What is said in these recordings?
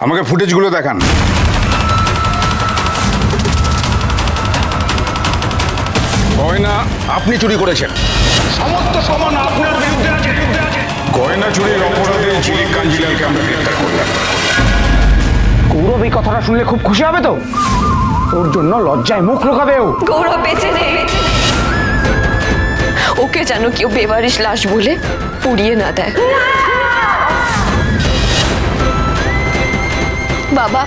আমাকে ফুটেজগুলো দেখান। গয়না আপনি চুরি করেছেন, সমস্ত প্রমাণ আপনার বিরুদ্ধে আছে। গয়না চুরির অপরাধে ঝিলিক কাঞ্জিলালকে আমরা গ্রেফতার করলাম। গৌরব এই কথাটা শুনলে খুব খুশি হবে তো, ওর জন্য লজ্জায় মুখ লুকাবে ও। গৌরব বেঁচে নেই, ওকে যেন কেউ বেবারিশ লাশ বলে পুড়িয়ে না দেয়। বাবা,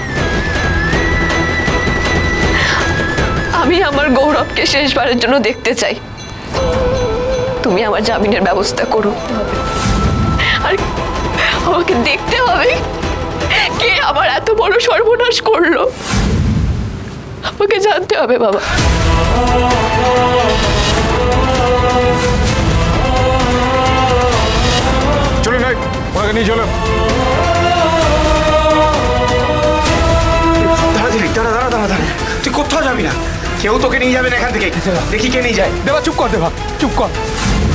আমি আমার গৌরবকে শেষবারের জন্য দেখতে চাই। তুমি আমার জামিনের ব্যবস্থা করো, আর আমাকে দেখতে হবে কে আমার এত বড় সর্বনাশ করলো। আমাকে জানতে হবে বাবা। চলো নাই, ওনাকে নিয়ে চলো। দাঁড়া, তুই কোথাও যাবি না, কেউ তোকে নিয়ে যাবে না এখান থেকে। দেখি কে নিয়ে যায়। দেবা চুপ কর, দেবা চুপ কর।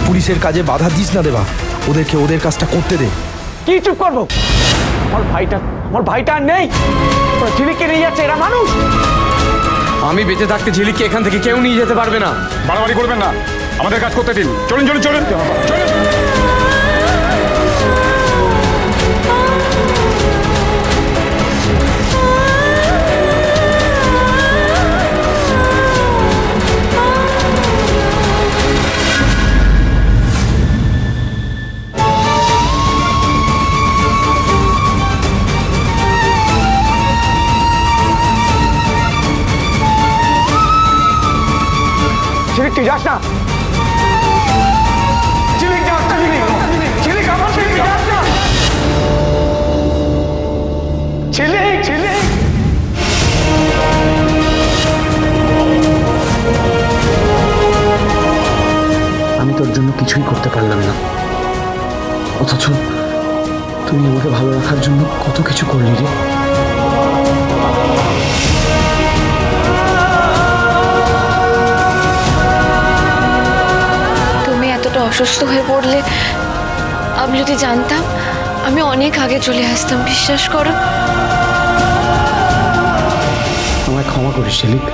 পুলিশের কাজে বাধা দিস না দেবা, ওদেরকে ওদের কাজটা করতে দে। কি চুপ করবো? আমার ভাইটা আর নেই, ঝিলিককে নিয়ে যাচ্ছে। এরা মানুষ। আমি বেঁচে থাকতে ঝিলিককে এখান থেকে কেউ নিয়ে যেতে পারবে না। বাড়াবাড়ি করবেন না, আমাদের কাজ করতে দিন। চলুন চলুন চলুন চলুন। ঝিলিক তুই যাস না, ঝিলিক যাস না, ঝিলিক আমার সাথে যাস না, ঝিলিক। আমি তোর জন্য কিছুই করতে পারলাম না, অথচ তুই আমাকে ভালো রাখার জন্য কত কিছু করলি রে। অসুস্থ হয়ে পড়লে আমি যদি জানতাম, আমি অনেক আগে চলে আসতাম। বিশ্বাস করো। আমায় ক্ষমা করিস ঝিলিক।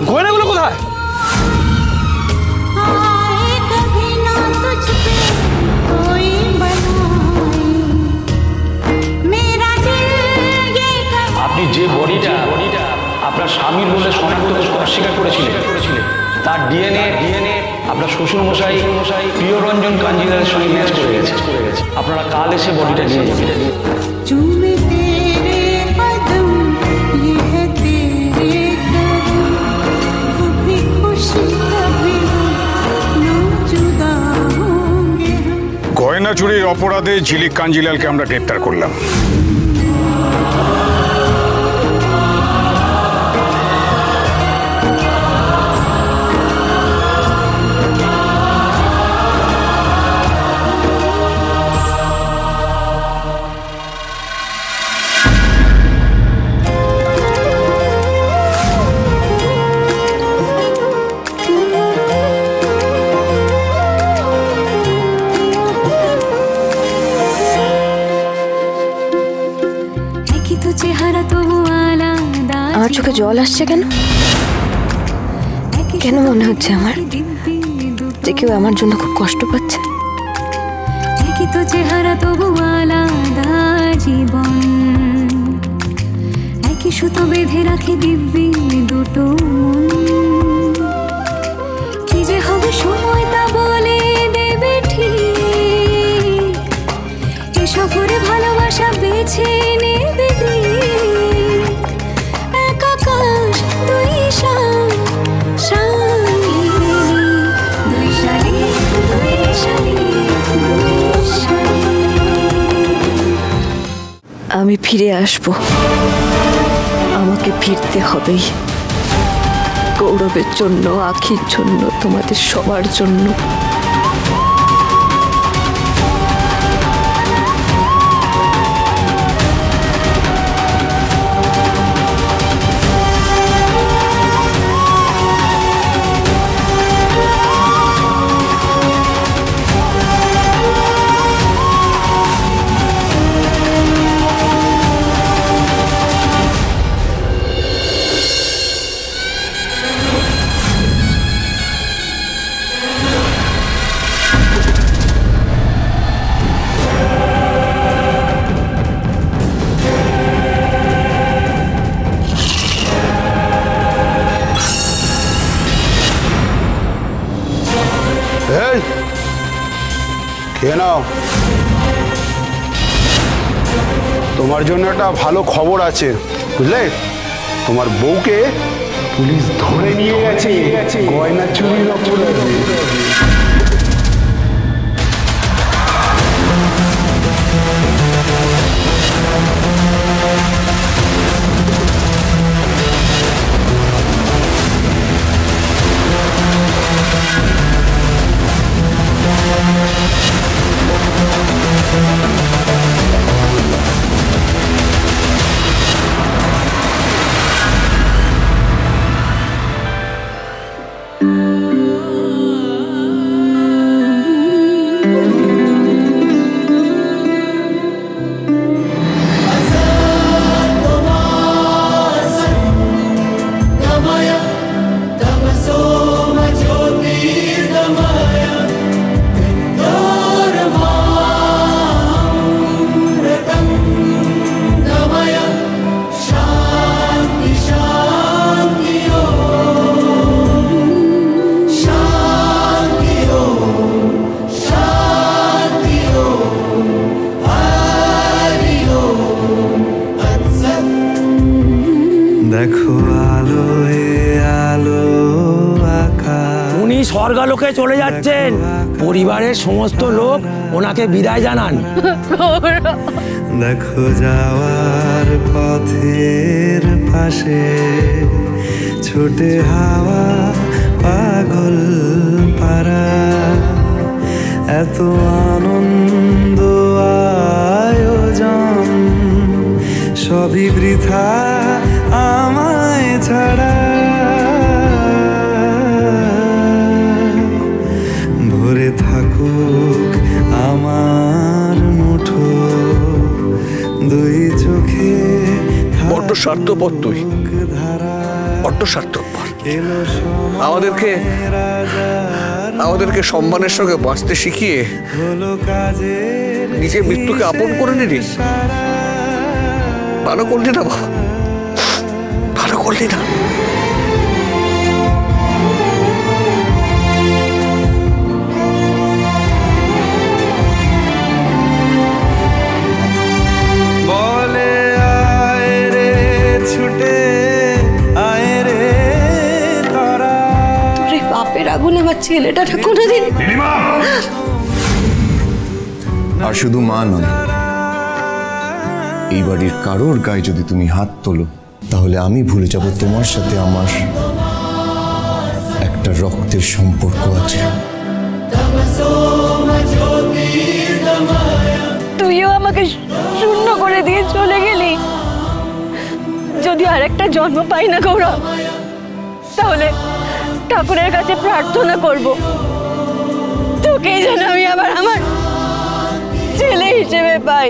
গয়নাগুলো কোথায়? আপনি যে বডিটা আপনার স্বামীর বলে শনাক্ত করতে অস্বীকার করেছিলেন, তার ডিএনএ আপনার শ্বশুর মশাই প্রিয়রঞ্জন কাঞ্জিলালের সঙ্গে ম্যাচ করে গেছে। আপনারা কাল এসে বডিটা নিয়ে যাবেন। গয়না চুরির অপরাধে ঝিলিক কাঞ্জিলালকে আমরা গ্রেফতার করলাম। আমার চোখে জল আসছে কেন? কেন মনে হচ্ছে আমার যে কেউ আমার জন্য খুব কষ্ট পাচ্ছে? তো চেহারা তবু আলাদা জীবন, একই সুতো বেঁধে রাখে দিব্যি আমি ফিরে আসব, আমাকে ফিরতে হবেই, গৌরবের জন্য, আখির জন্য, তোমাদের সবার জন্য। এই খেয়ে নাও। তোমার জন্য একটা ভালো খবর আছে, বুঝলে? তোমার বউকে পুলিশ ধরে নিয়ে গেছে গয়না চুরির অপরাধে। দেখো আলো আলো আকাশ। উনি স্বর্গলোকে চলে যাচ্ছেন, পরিবারের সমস্ত লোক ওনাকে বিদায় জানান। দেখো যাওয়ার পথের পাশে ছোটে হাওয়া পাগল পারা, এত আনন্দ আয়োজন সবই বৃথা আমায় ছাড়া। ভরে থাকুক আমার মুঠো দুই চোখে। বড্ড স্বার্থপর তুই, বড্ড স্বার্থপর। আমাদেরকে সম্মানের সঙ্গে বাঁচতে শিখিয়ে নিজের মৃত্যুকে আপন করে নিলি। ভালো করলি না বাবা, ভালো করলি না। বলে আয় রে ছুটে আয় রে তারা। তোর বাপের আগুন আমার ছেলেটা কোনোদিন। আর শুধু মা নয়, এই বাড়ির কারোর গায়ে যদি তুমি হাত তোলো তাহলে আমি ভুলে যাব তোমার সাথে আমার একটা রক্তের সম্পর্ক আছে। তুইও আমাকে শূন্য করে দিয়ে চলে গেলি। যদি আর একটা জন্ম পাই না গৌরব, তাহলে ঠাকুরের কাছে প্রার্থনা করব তোকে যেন আমি আবার আমার ছেলে হিসেবে পাই।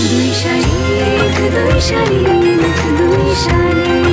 দুই শালিক দুই শালিক দুই শালিক।